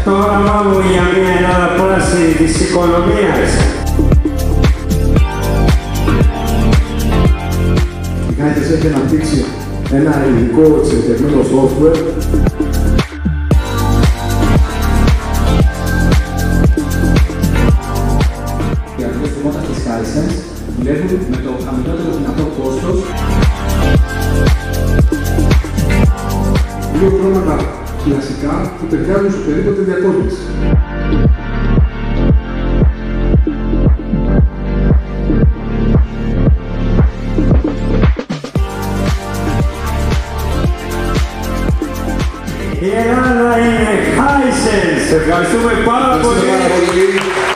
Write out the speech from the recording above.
το όραμά μου για μια Ελλάδα πράσινη της οικονομίας. Η Hisense έχει αναπτύξει ένα ελληνικό εξειδικευμένο software οι αρχές του της Hisense δουλεύουν με το χαμηλότερο δυνατό κόστος. Δύο χρώματα κλασικά που ταιριάζουν σε οποιαδήποτε διακόσμηση. Η Ελλάδα είναι Hisense. Ευχαριστούμε πάρα πολύ.